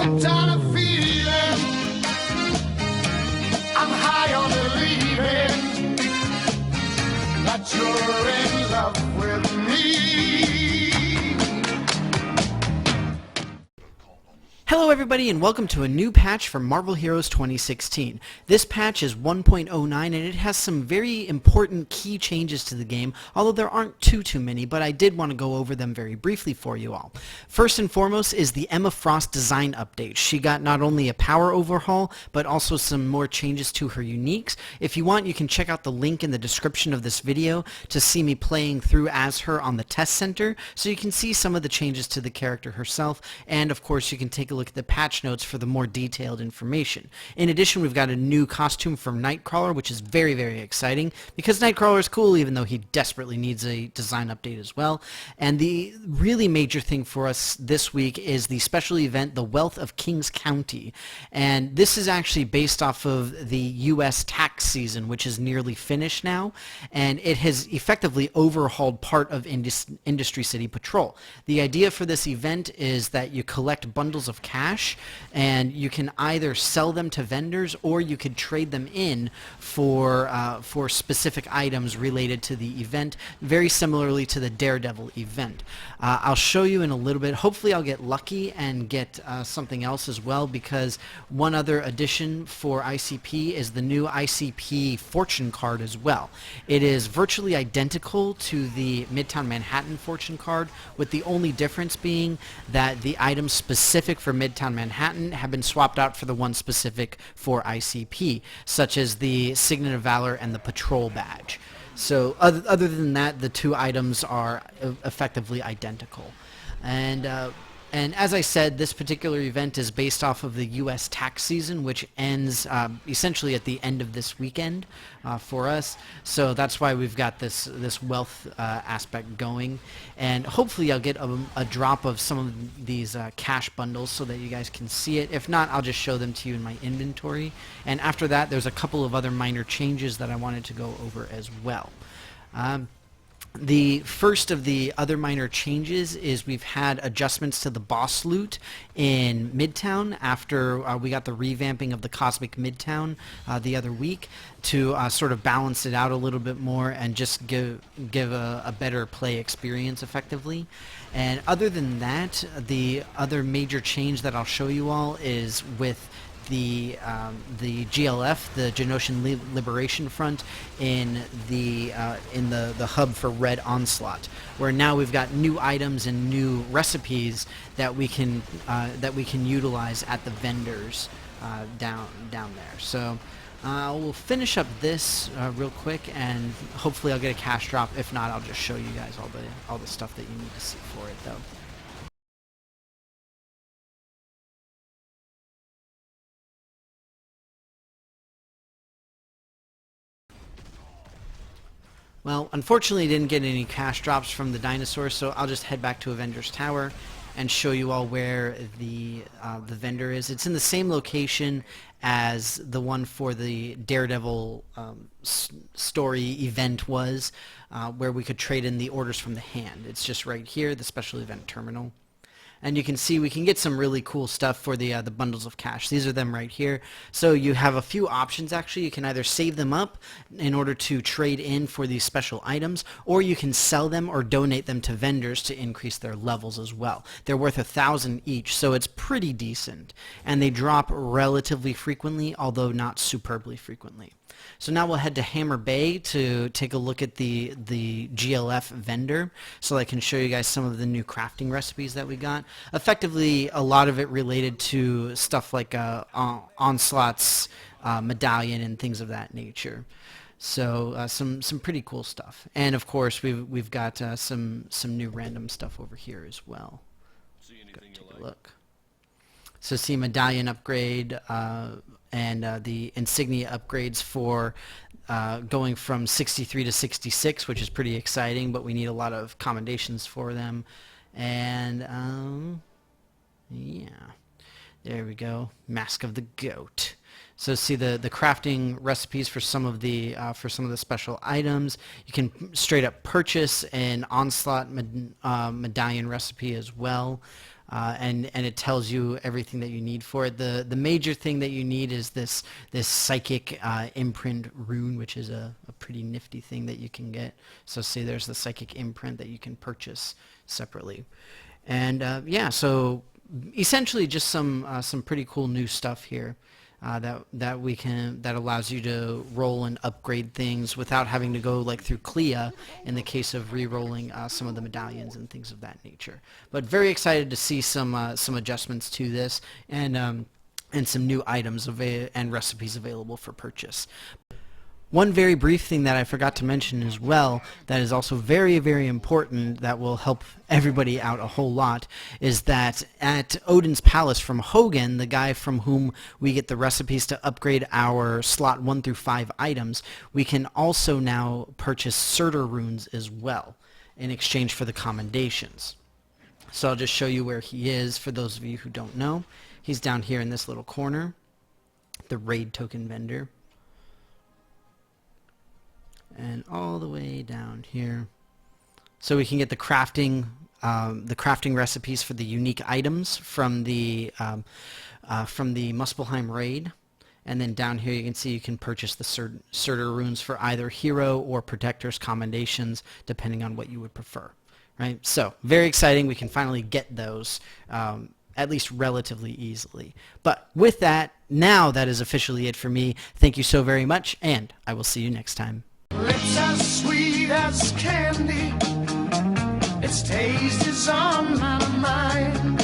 hooked on a feeling. I'm high on believing that you're in love with me. Hello everybody and welcome to a new patch for Marvel Heroes 2016. This patch is 1.09 and it has some very important key changes to the game, although there aren't too many, but I did want to go over them very briefly for you all. First and foremost is the Emma Frost design update. She got not only a power overhaul, but also some more changes to her uniques. If you want, you can check out the link in the description of this video to see me playing through as her on the test center, so you can see some of the changes to the character herself, and of course you can take a look at the patch notes for the more detailed information. In addition, we've got a new costume from Nightcrawler, which is very exciting because Nightcrawler is cool, even though he desperately needs a design update as well. And the really major thing for us this week is the special event, The Wealth of Kings County. And this is actually based off of the U.S. tax season, which is nearly finished now, and it has effectively overhauled part of Industry City Patrol. The idea for this event is that you collect bundles of cash, and you can either sell them to vendors or you could trade them in for specific items related to the event, very similarly to the Daredevil event. I'll show you in a little bit. Hopefully I'll get lucky and get something else as well, because one other addition for ICP is the new ICP fortune card as well. It is virtually identical to the Midtown Manhattan fortune card, with the only difference being that the items specific for Midtown Manhattan have been swapped out for the ones specific for ICP, such as the Signet of Valor and the Patrol Badge. So other than that, the two items are effectively identical. And as I said, this particular event is based off of the U.S. tax season, which ends essentially at the end of this weekend for us. So that's why we've got this wealth aspect going. And hopefully I'll get a drop of some of these cash bundles so that you guys can see it. If not, I'll just show them to you in my inventory. And after that, there's a couple of other minor changes that I wanted to go over as well. The first of the other minor changes is we've had adjustments to the boss loot in Midtown after we got the revamping of the Cosmic Midtown the other week to sort of balance it out a little bit more and just give a better play experience effectively. And other than that, the other major change that I'll show you all is with the GLF, the Genosian Liberation Front, in the hub for Red Onslaught, where now we've got new items and new recipes that we can utilize at the vendors down there. So we'll finish up this real quick, and hopefully I'll get a cash drop. If not, I'll just show you guys all the stuff that you need to see for it, though. Well, unfortunately I didn't get any cash drops from the dinosaurs, so I'll just head back to Avengers Tower and show you all where the vendor is. It's in the same location as the one for the Daredevil story event was, where we could trade in the orders from the hand. It's just right here, the special event terminal. And you can see we can get some really cool stuff for the bundles of cash. These are them right here. So you have a few options actually. You can either save them up in order to trade in for these special items, or you can sell them or donate them to vendors to increase their levels as well. They're worth 1,000 each, so it's pretty decent. And they drop relatively frequently, although not superbly frequently. So now we'll head to Hammer Bay to take a look at the GLF vendor, so I can show you guys some of the new crafting recipes that we got. Effectively, a lot of it related to stuff like Onslaught's medallion and things of that nature. So some pretty cool stuff. And of course, we've got some new random stuff over here as well. Go take a look. So see medallion upgrade and the insignia upgrades for going from 63 to 66, which is pretty exciting, but we need a lot of commendations for them. And yeah, there we go. Mask of the Goat. So see the crafting recipes for some of the special items. You can straight up purchase an Onslaught medallion recipe as well. and it tells you everything that you need for it. The major thing that you need is this psychic imprint rune, which is a pretty nifty thing that you can get. So see, there's the psychic imprint that you can purchase separately. And yeah, so essentially just some pretty cool new stuff here. That allows you to roll and upgrade things without having to go like through Clea in the case of re-rolling some of the medallions and things of that nature. But very excited to see some adjustments to this and some new items and recipes available for purchase. One very brief thing that I forgot to mention as well that is also very, very important that will help everybody out a whole lot is that at Odin's Palace from Hogan, the guy from whom we get the recipes to upgrade our slot 1 through 5 items, we can also now purchase Surtur runes as well in exchange for the commendations. So I'll just show you where he is for those of you who don't know. He's down here in this little corner, the raid token vendor. And all the way down here, so we can get the crafting recipes for the unique items from the Muspelheim raid, and then down here you can see you can purchase the Surtur runes for either hero or protector's commendations, depending on what you would prefer. Right? So very exciting. We can finally get those. At least relatively easily. But with that, now that is officially it for me. Thank you so very much, and I will see you next time. Lips as sweet as candy, its taste is on my mind.